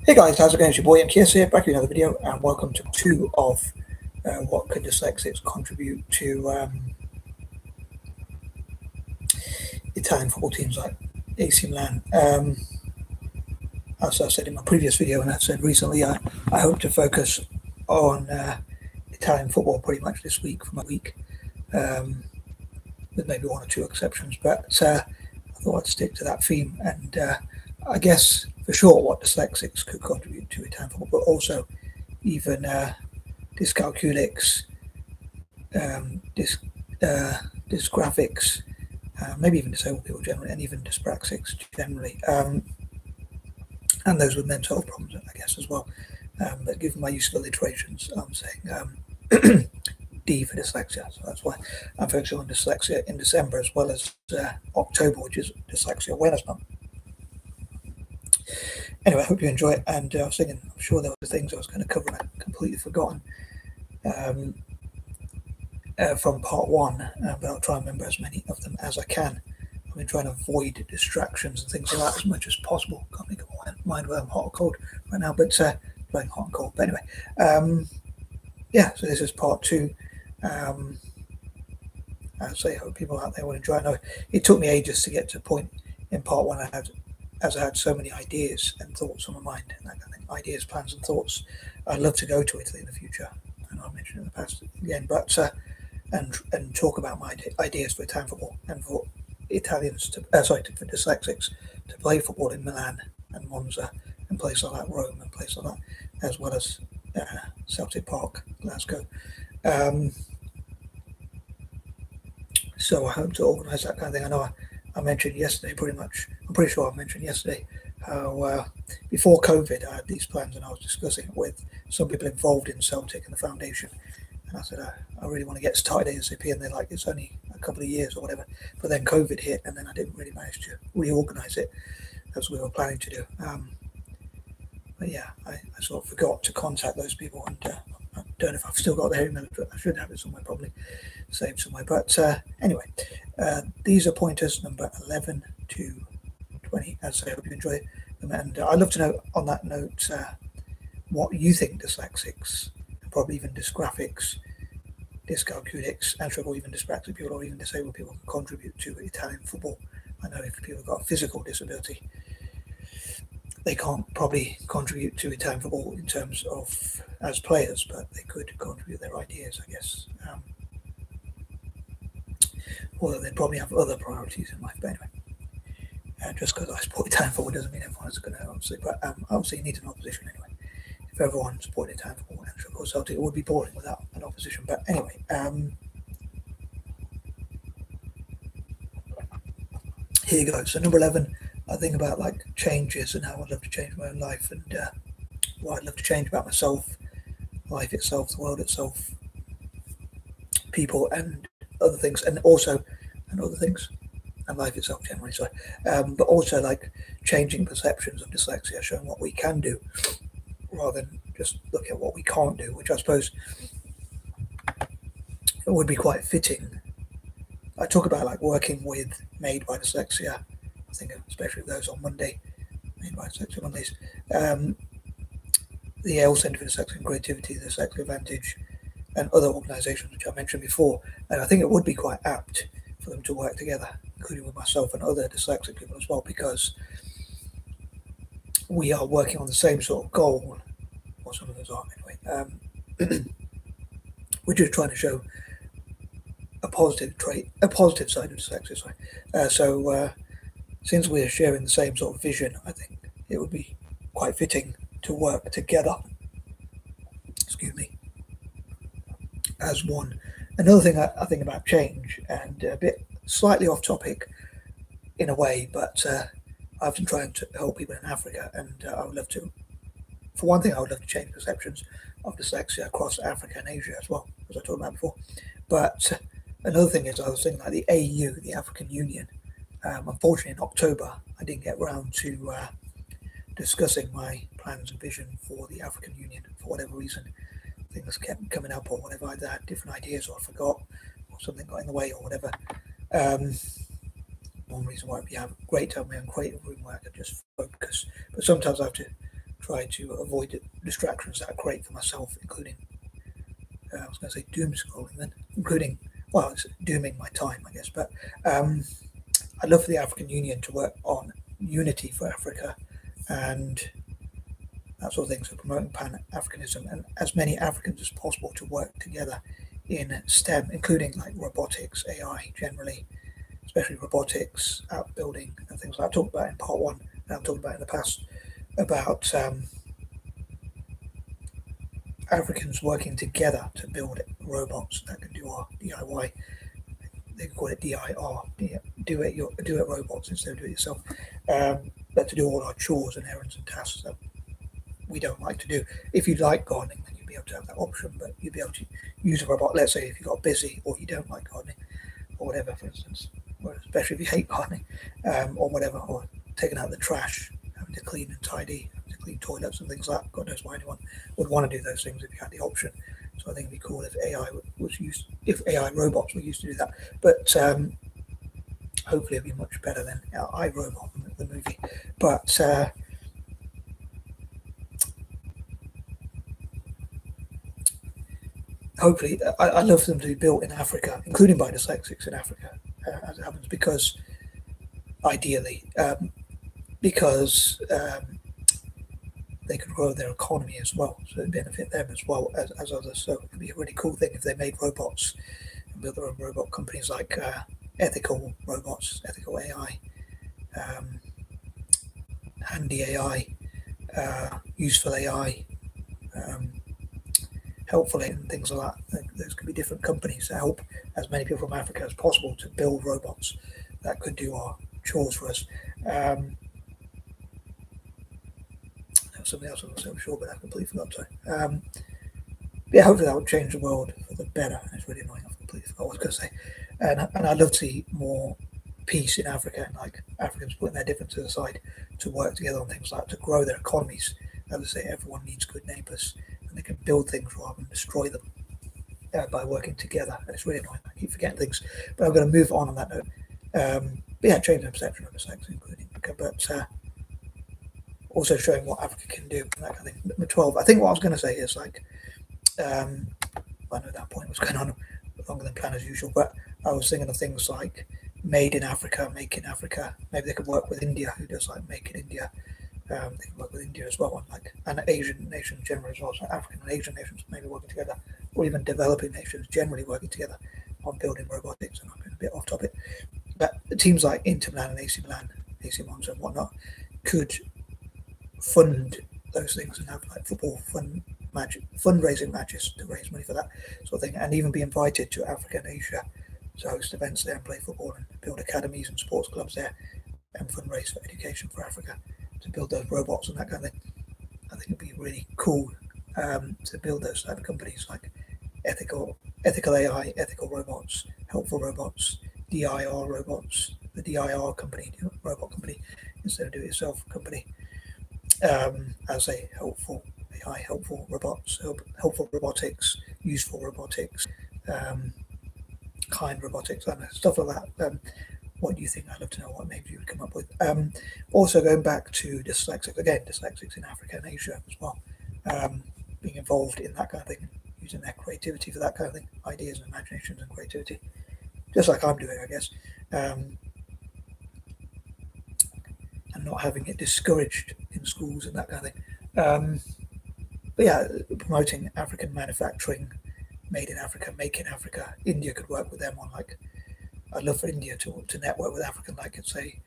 Hey guys, how's it going? It's your boy MKS here, back with another video, and welcome to 2 of what could dyslexics contribute to Italian football teams like AC Milan. As I said in my previous video, and I've said recently, I hope to focus on Italian football pretty much this week for my week, with maybe 1 or 2 exceptions. But I thought I'd stick to that theme, and I guess for sure what dyslexics could contribute to Italian football, but also even dyscalculics, dysgraphics, maybe even disabled people generally, and even dyspraxics generally, and those with mental health problems, I guess, as well. But given my use of alliterations, I'm saying D for dyslexia, so that's why I'm focusing on dyslexia in December as well as October, which is Dyslexia Awareness Month. Anyway, I hope you enjoy it, and I was thinking, I'm sure there were things I was going to cover and I'd completely forgotten from part 1, but I'll try and remember as many of them as I can. I've been trying to avoid distractions and things like that as much as possible. Can't make up my mind whether I'm hot or cold right now, but playing hot and cold. But anyway, yeah, so this is part 2. I'd say I hope people out there will enjoy it. I know it took me ages to get to a point in part 1 as I had so many ideas and thoughts on my mind, and that kind of thing, ideas, plans and thoughts. I'd love to go to Italy in the future, and I'll mention it in the past again, but and talk about my ideas for Italian football and for Italians to for dyslexics to play football in Milan and Monza and places like that, Rome and places like that, as well as Celtic Park, Glasgow. So I hope to organise that kind of thing. I know I mentioned yesterday, I'm pretty sure I mentioned yesterday how before COVID I had these plans, and I was discussing it with some people involved in Celtic and the foundation, and I said I really want to get started ASAP, and they're like, it's only a couple of years or whatever. But then COVID hit, and then I didn't really manage to reorganise it as we were planning to do. But yeah, I sort of forgot to contact those people, and I don't know if I've still got their email address. I should have it somewhere, probably saved somewhere. But anyway, these are pointers number 11 to 20. As I hope you enjoy them, and I'd love to know on that note what you think dyslexics, and probably even dysgraphics, dyscalculics, and or even dyspraxic people or even disabled people can contribute to Italian football. I know if people have got a physical disability, they can't probably contribute to Italian football in terms of as players, but they could contribute their ideas, I guess. Although they probably have other priorities in life. But anyway, just because I support Italian football doesn't mean everyone's going to, obviously. But obviously, you need an opposition anyway. If everyone supported Italian football and supported Celtic, it would be boring without an opposition. But anyway, here you go. So number 11. I think about like changes and how I'd love to change my own life, and what I'd love to change about myself, life itself, the world itself, people and other things, and other things, and life itself generally. Sorry, but also like changing perceptions of dyslexia, showing what we can do rather than just look at what we can't do, which I suppose it would be quite fitting. I talk about like working with Made by Dyslexia. I think especially those on Monday, Made by Dyslexia Mondays. The Yale Centre for Dyslexia and Creativity, the Dyslexia Advantage, and other organisations which I mentioned before. And I think it would be quite apt for them to work together, including with myself and other dyslexic people as well, because we are working on the same sort of goal, or some of us are anyway, which is trying to show a positive side of dyslexia. So since we are sharing the same sort of vision, I think it would be quite fitting to work together. Excuse me. As one. Another thing I think about change, and a bit slightly off topic in a way, but I've been trying to help people in Africa, and I would love to. For one thing, I would love to change perceptions of dyslexia across Africa and Asia as well, as I talked about before. But another thing is, I was thinking like the AU, the African Union. Unfortunately, in October, I didn't get round to discussing my plans and vision for the African Union for whatever reason. Things kept coming up or whatever. I either had different ideas or I forgot, or something got in the way or whatever. One reason why we have great to have my own creative room where I can just focus. But sometimes I have to try to avoid the distractions that I create for myself, including, I was going to say doom scrolling then, including, well, it's dooming my time, I guess, but I'd love for the African Union to work on unity for Africa and that sort of thing, so promoting Pan-Africanism and as many Africans as possible to work together in STEM, including like robotics, AI generally, especially robotics, outbuilding and things like I talked about in part one, and I've talked about in the past, about Africans working together to build robots that can do our DIY. They call it DIR, do it robots instead of do it yourself. But to do all our chores and errands and tasks that we don't like to do. If you like gardening, then you'll be able to have that option, but you'll be able to use a robot. Let's say if you got busy or you don't like gardening or whatever, for instance, or especially if you hate gardening or whatever, or taking out the trash, having to clean and tidy, having to clean toilets and things like that. God knows why anyone would want to do those things if you had the option. So I think it'd be cool if AI was used, if AI robots were used to do that. But hopefully it'll be much better than iRobot, the movie. But hopefully, I love for them to be built in Africa, including by Dyslexics in Africa, as it happens, because ideally, because they could grow their economy as well, so it benefit them as well as others. So it would be a really cool thing if they made robots and built their own robot companies like ethical robots, ethical AI, handy AI, useful AI, helpful and things like that. Those could be different companies to help as many people from Africa as possible to build robots that could do our chores for us. Something else I was so sure, but I completely forgot. So, yeah, hopefully that will change the world for the better. It's really annoying. I've completely forgot what I was going to say. And I'd love to see more peace in Africa, and like Africans putting their differences aside to work together on things like to grow their economies. As I say, everyone needs good neighbours, and they can build things rather than destroy them by working together. And it's really annoying. I keep forgetting things, but I'm going to move on that note. But yeah, change the perception of the sex, including Africa, but also showing what Africa can do, that kind of thing. Number 12, I think what I was going to say is like, I know that point was going on longer than planned as usual, but I was thinking of things like made in Africa, make in Africa. Maybe they could work with India, who does like make in India. They can work with India as well, and Asian nations generally as well, so African and Asian nations maybe working together, or even developing nations generally working together on building robotics. And I'm getting a bit off topic, but teams like Inter Milan and AC Milan, AC Monza and whatnot could fund those things and have like football fundraising matches to raise money for that sort of thing, and even be invited to Africa and Asia to host events there and play football and build academies and sports clubs there and fundraise for education for Africa to build those robots and that kind of thing. I think it'd be really cool to build those type of companies like ethical AI, ethical robots, helpful robots, DIR robots, the DIR company, robot company, instead of do-it-yourself company. As I say, helpful AI, helpful robots, helpful robotics, useful robotics, kind robotics, and stuff like that. What do you think? I'd love to know what names you would come up with. Also, going back to dyslexics, again, dyslexics in Africa and Asia as well, being involved in that kind of thing, using their creativity for that kind of thing, ideas and imaginations and creativity, just like I'm doing, I guess, and not having it discouraged in schools and that kind of thing. But yeah, promoting African manufacturing, made in Africa, make in Africa. India could work with them on like, I'd love for India to network with African, like and say,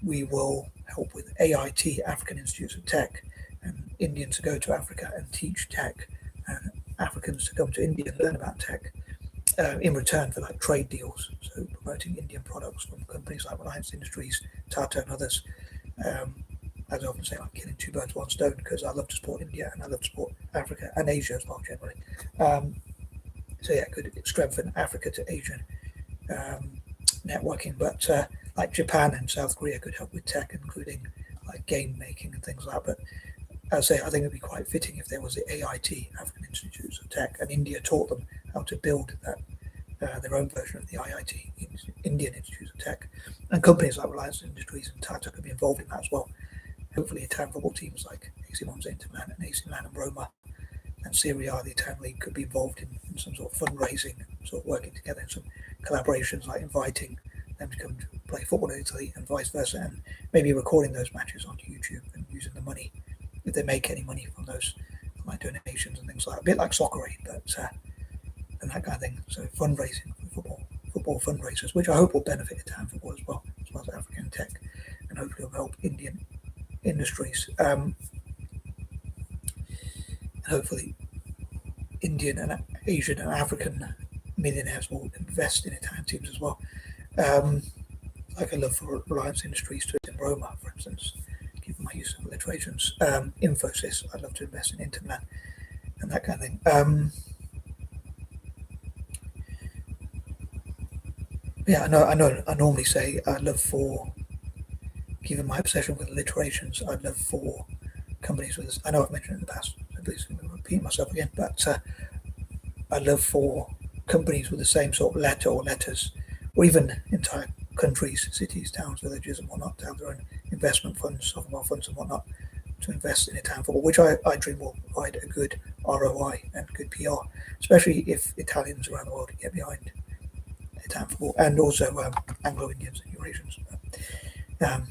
we will help with AIT, African Institutes of Tech, and Indians to go to Africa and teach tech, and Africans to come to India and learn about tech in return for like trade deals. So promoting Indian products from companies like Reliance Industries, Tata and others. As I often say, I'm killing two birds with one stone, because I love to support India and I love to support Africa and Asia as well generally. So yeah, it could strengthen Africa to Asian networking, but like Japan and South Korea could help with tech, including like game making and things like that. But as I say, I think it'd be quite fitting if there was the AIT, African Institutes of Tech, and India taught them how to build that their own version of the IIT, Indian Institutes of Tech, and companies like Reliance Industries and Tata could be involved in that as well. Hopefully, Italian football teams like AC One's Inter Milan and AC Milan and Roma and Serie A, the Italian league, could be involved in some sort of fundraising, sort of working together in some collaborations, like inviting them to come to play football in Italy and vice versa, and maybe recording those matches onto YouTube and using the money, if they make any money from those, like donations and things like that, a bit like Soccer Aid, but and that kind of thing. So fundraising for football fundraisers, which I hope will benefit Italian football as well as African tech, and hopefully will help Indian industries. And hopefully Indian and Asian and African millionaires will invest in Italian teams as well. Like I love for Reliance Industries to in Roma, for instance, given my use of alliterations. Infosys, I'd love to invest in Inter Milan and that kind of thing. Yeah, I know. I normally say I'd love for, given my obsession with alliterations, I'd love for companies with this. I know I've mentioned it in the past, so please I'm going to repeat myself again, but I'd love for companies with the same sort of letter or letters, or even entire countries, cities, towns, villages, and whatnot, to have their own investment funds, sovereign wealth funds, and whatnot, to invest in Italian football, which I dream will provide a good ROI and good PR, especially if Italians around the world get behind Italian football, and also Anglo-Indians and Eurasians.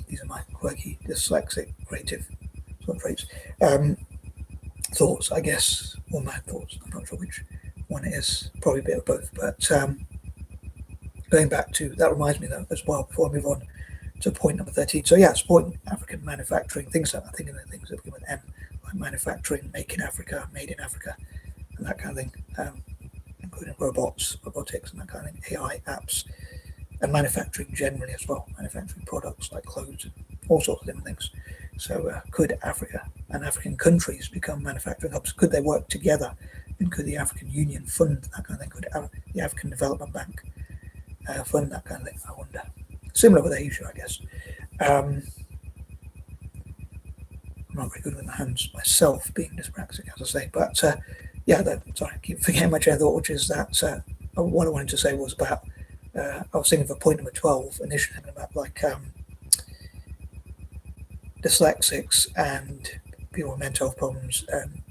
These are my quirky, dyslexic, creative sort of traits. Thoughts, I guess, or mad thoughts. I'm not sure which one it is. Probably a bit of both. But going back to that reminds me though as well. Before I move on to point number 13. So yeah, supporting African manufacturing. Things that I think of the things that begin with M, like manufacturing, make in Africa, made in Africa, and that kind of thing. Including robotics, and that kind of thing, AI apps, and manufacturing generally as well, manufacturing products like clothes and all sorts of different things. So could Africa and African countries become manufacturing hubs? Could they work together? And could the African Union fund that kind of thing? Could the African Development Bank fund that kind of thing? I wonder. Similar with Asia, I guess. I'm not very good with my hands myself, being dyslexic, as I say, but yeah, sorry, I keep forgetting my chair thought, which is that what I wanted to say was about, I was thinking for point number 12 initially, about like dyslexics and people with mental health problems, and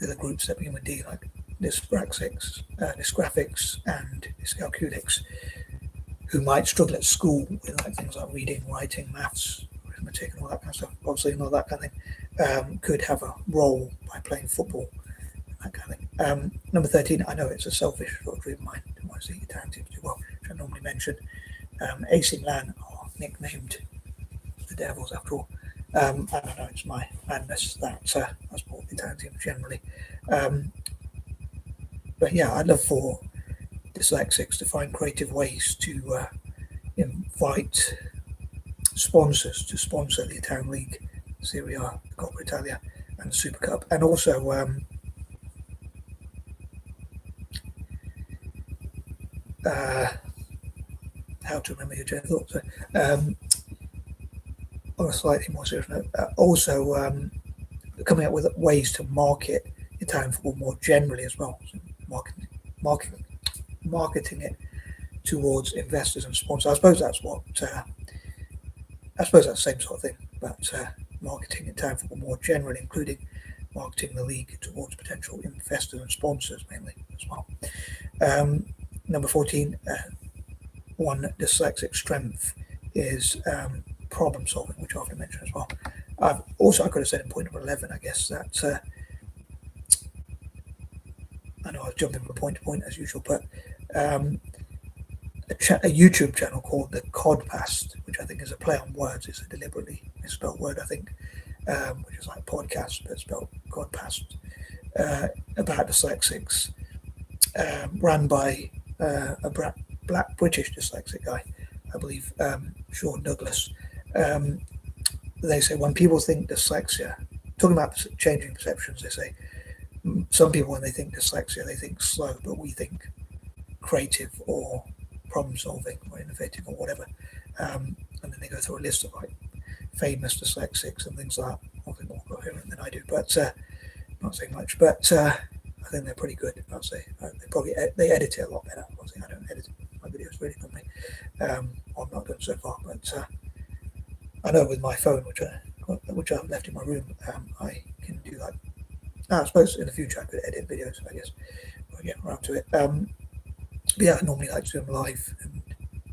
the other groups that begin with D, like dyslexics, dysgraphics, and dyscalculics, who might struggle at school with like things like reading, writing, maths, arithmetic, and all that kind of stuff. Obviously, and all that kind of thing, could have a role by playing football. That kind of thing. Number 13, I know it's a selfish sort of dream of mine to want to see Italian teams do well, which I normally mention. AC Milan are nicknamed the Devils after all. I don't know, it's my madness that I support the Italian teams generally. But yeah, I'd love for dyslexics to find creative ways to invite sponsors to sponsor the Italian League, Serie A, Coppa Italia, and the Super Cup, and also how to remember your train of thought. So, on a slightly more serious note, also coming up with ways to market Italian football more generally as well. So marketing it towards investors and sponsors. I suppose that's what. I suppose that's the same sort of thing, but marketing Italian football more generally, including marketing the league towards potential investors and sponsors mainly as well. Number 14, one dyslexic strength is problem solving, which I often mention as well. I could have said in point number 11, I guess, that I know I was jumping from point to point as usual, but a YouTube channel called the Codpast, which I think is a play on words. It's a deliberately misspelled word, I think, which is like podcast, but spelled Codpast, about dyslexics, ran by a black British dyslexic guy, I believe, Sean Douglas. They say when people think dyslexia, talking about changing perceptions, they say some people, when they think dyslexia, they think slow, but we think creative or problem solving or innovative or whatever. And then they go through a list of like famous dyslexics and things like that. Obviously more coherent than I do, but not saying much. But I think they're pretty good. I'd say they edit it a lot better. Obviously, I don't edit my videos really normally. I've not done so far, but I know with my phone, which I which I've left in my room. I can do like, I suppose in the future I could edit videos, I guess, when I get around to it. But yeah, I normally like to do them live and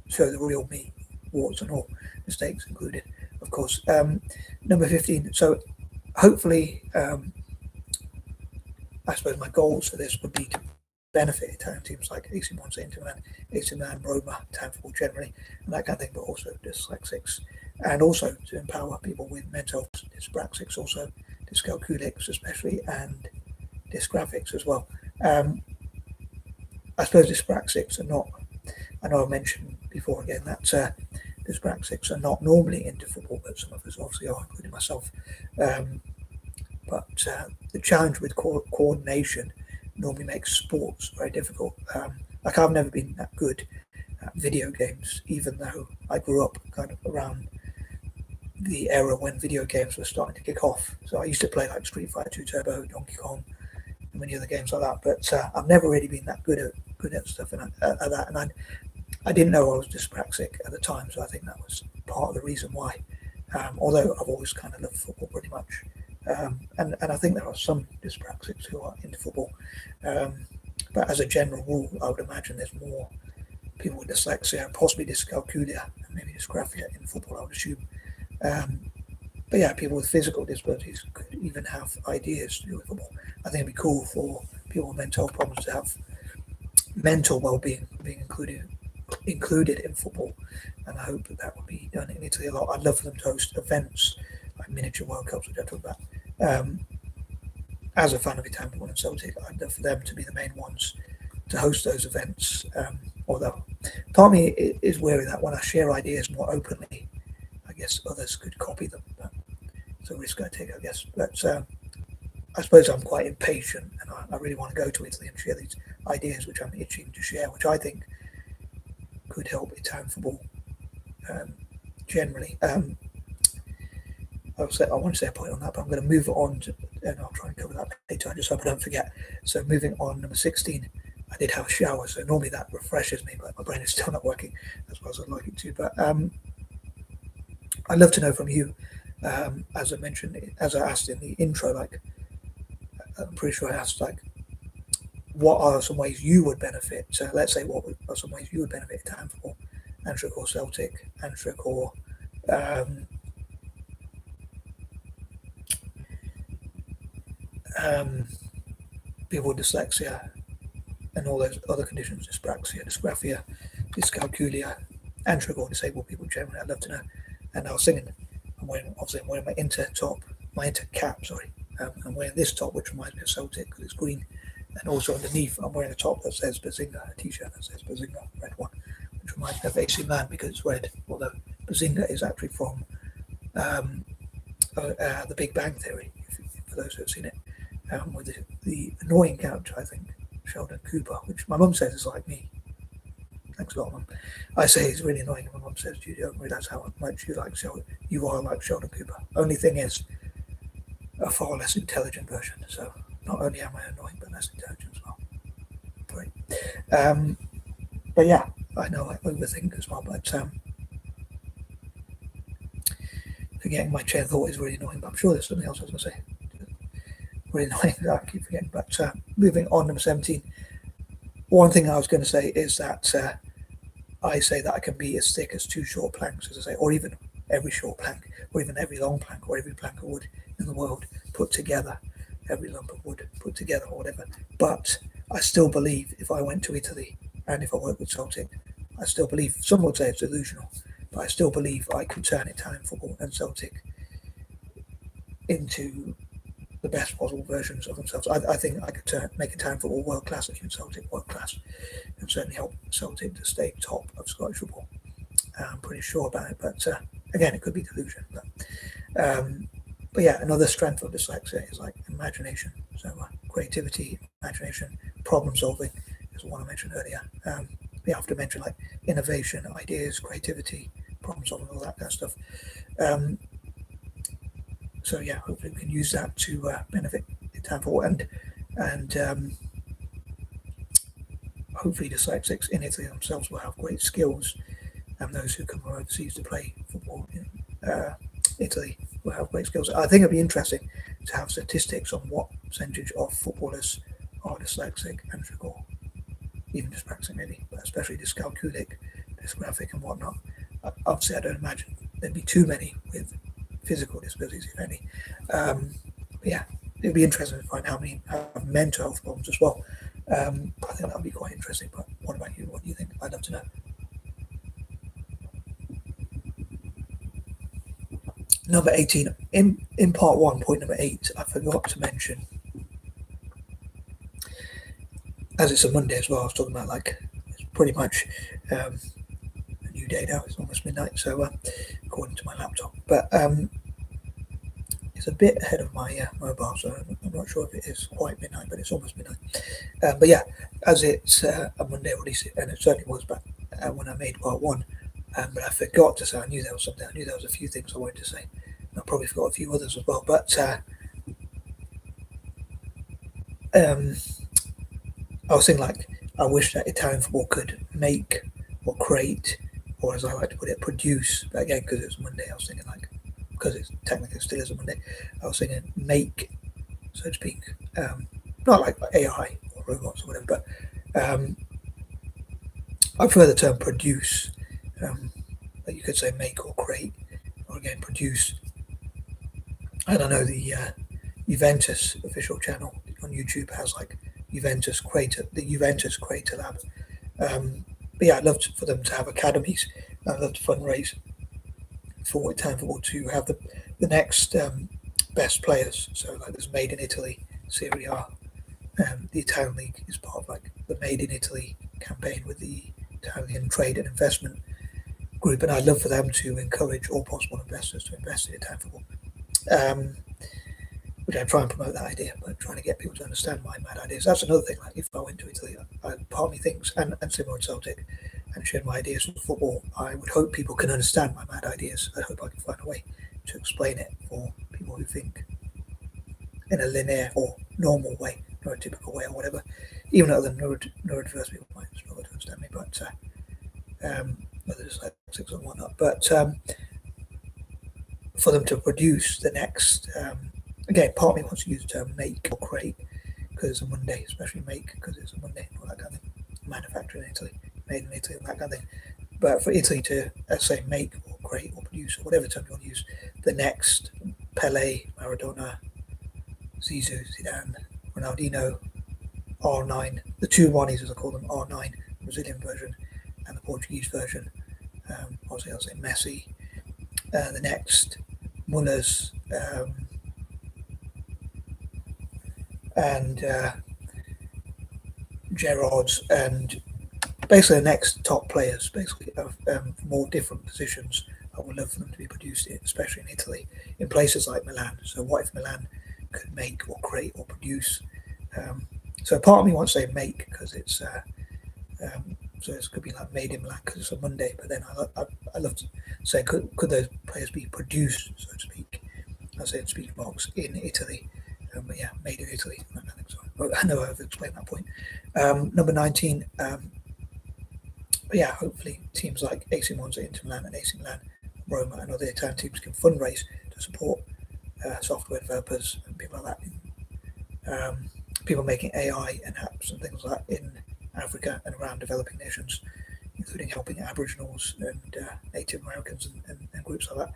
show the real me, warts and all, mistakes included, of course. Number 15. So hopefully, I suppose my goals for this would be to benefit Italian teams like AC Monza, Inter Milan, AC Milan, Roma, Italian football generally, and that kind of thing, but also dyslexics, and also to empower people with mental dyspraxics, also dyscalculics especially, and dysgraphics as well. I suppose dyspraxics are not, I know I mentioned before again that dyspraxics are not normally into football, but some of us obviously are, including myself. But the challenge with coordination normally makes sports very difficult. Like I've never been that good at video games, even though I grew up kind of around the era when video games were starting to kick off. So I used to play like Street Fighter 2 Turbo, Donkey Kong, and many other games like that. But I've never really been that good at stuff at that. And I didn't know I was dyspraxic at the time, so I think that was part of the reason why. Although I've always kind of loved football pretty much. And I think there are some dyspraxics who are into football. But as a general rule, I would imagine there's more people with dyslexia, possibly dyscalculia, and maybe dysgraphia in football, I would assume. But yeah, people with physical disabilities could even have ideas to do with football. I think it'd be cool for people with mental problems to have mental well-being being included in football, and I hope that would be done in Italy a lot. I'd love for them to host events like miniature World Cups, which I talked about. As a fan of Italian football and Celtic, I'd love for them to be the main ones to host those events. Although part of me is wary that when I share ideas more openly, I guess others could copy them. But it's a risk I take, I guess. But I suppose I'm quite impatient, and I really want to go to Italy and share these ideas, which I'm itching to share, which I think could help Italian football generally. I want to say a point on that, but I'm going to move on to, and I'll try and cover that later. I just hope I don't forget. So moving on, number 16, I did have a shower, so normally that refreshes me, but my brain is still not working as well as I'd like it to. But I'd love to know from you, as I mentioned, as I asked in the intro, like I'm pretty sure I asked, like, what are some ways you would benefit? So let's say what are some ways you would benefit Italian football, Antrim or Celtic, Antrim or people with dyslexia and all those other conditions, dyspraxia, dysgraphia, dyscalculia, Antrim or disabled people generally. I'd love to know. And I was singing, I'm wearing my Inter cap, sorry. I'm wearing this top, which reminds me of Celtic because it's green. And also underneath, I'm wearing a top that says Bazinga, a t-shirt that says Bazinga, red one, which reminds me of AC Milan because it's red, although Bazinga is actually from the Big Bang Theory, for those who have seen it, with the annoying character, I think, Sheldon Cooper, which my mum says is like me. Thanks a lot, Mum. I say he's really annoying, and my mum says, you don't realise how much you like Sheldon. You are like Sheldon Cooper. Only thing is, a far less intelligent version. So not only am I annoying, but less intelligent as well. Great. But yeah, I know I overthink as well, but forgetting my chain of thought is really annoying, but I'm sure there's something else I was going to say. Really annoying that I keep forgetting. But moving on, number 17. One thing I was going to say is that I say that I can be as thick as 2 short planks, as I say, or even every short plank, or even every long plank, or every plank of wood in the world put together, every lump of wood put together, or whatever. But I still believe if I went to Italy and if I worked with Celtic, I still believe, some would say it's delusional, but I still believe I could turn Italian football and Celtic into the best possible versions of themselves. I think I could make Italian football world class if you Celtic world class, and certainly help Celtic to stay top of Scottish football. I'm pretty sure about it, but again, it could be delusion. But yeah, another strength of dyslexia is like imagination. So creativity, imagination, problem solving is one I mentioned earlier. We have to mention like innovation, ideas, creativity, problem solving, all that kind of stuff. So yeah, hopefully we can use that to benefit Italian football, and hopefully dyslexics in Italy themselves will have great skills, and those who come from overseas to play football in Italy will have great skills. I think it'd be interesting to have statistics on what percentage of footballers are dyslexic and struggle, even dyspraxic maybe, but especially dyscalculic, dysgraphic, and whatnot. Obviously, I don't imagine there'd be too many with physical disabilities, if any. But yeah, it'd be interesting to find how many have mental health problems as well. I think that would be quite interesting. But what about you? What do you think? I'd love to know. Number 18. In part one, point number 8, I forgot to mention, as it's a Monday as well, I was talking about like it's pretty much a new day now. It's almost midnight, so according to my laptop. But it's a bit ahead of my mobile, so I'm not sure if it is quite midnight, but it's almost midnight. But yeah, as it's a Monday, at least, and it certainly was back when I made part one. But I forgot to say, I knew there was something. I knew there was a few things I wanted to say. I probably forgot a few others as well. But I was thinking, like, I wish that Italian football could make or create, or as I like to put it, produce. But again, because it was Monday, I was thinking, like, because it's technically still is a Monday, I was thinking make, so to speak, not like AI or robots or whatever, but I prefer the term produce. That you could say make or create, or again produce. And I know the Juventus official channel on YouTube has like the Juventus Creator Lab. But yeah, I'd love for them to have academies. I'd love to fundraise for Italian football to have the next best players. So like there's Made in Italy, Serie A. The Italian League is part of like the Made in Italy campaign with the Italian Trade and Investment Group, and I'd love for them to encourage all possible investors to invest in Italian football. Which I try and promote that idea, but trying to get people to understand my mad ideas. That's another thing. Like if I went to Italy, part of me thinks, and similar to Celtic, and shared my ideas for football, I would hope people can understand my mad ideas. I hope I can find a way to explain it for people who think in a linear or normal way, neurotypical way or whatever. Even though the neurodiverse people might struggle to understand me, but whether it's dyslexics or whatnot. But for them to produce the next, again, part of me wants to use the term make or create because it's a Monday, especially make because it's a Monday, all that kind of thing. Manufactured in Italy, made in Italy, and that kind of thing. But for Italy to, let's say, make or create or produce or whatever term you want to use, the next Pele, Maradona, Zizou, Zidane, Ronaldinho, R9, the two Ronnies as I call them, R9, the Brazilian version, and the Portuguese version. Obviously, I'll say Messi. The next Mullers and Gerrards, and basically the next top players, basically of more different positions. I would love for them to be produced, especially in Italy, in places like Milan. So what if Milan could make or create or produce? So part of me wants to say make because it's so it could be like made in Milan because it's a Monday. But then I love to say could those players be produced, so to speak? I say in speaking box in Italy. But yeah, made in Italy. I think so. I know I've explained that point. Number 19. Yeah, hopefully teams like AC Monza, Inter Milan, and AC Milan, Roma, and other Italian teams can fundraise to support software developers and people like that. People making AI and apps and things like that in Africa and around developing nations, including helping Aboriginals and Native Americans and groups like that,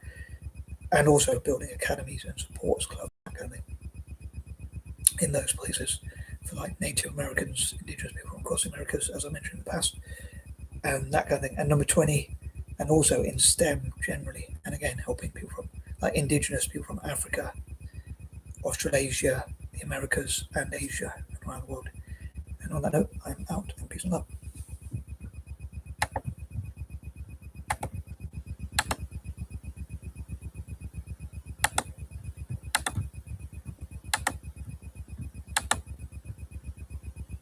and also building academies and supports clubs, that kind of thing, in those places for like Native Americans, Indigenous people from across the Americas, as I mentioned in the past, and that kind of thing. And number 20, and also in STEM generally, and again helping people from like Indigenous people from Africa, Australasia, the Americas, and Asia, and around the world. And on that note, I'm out, and peace and love.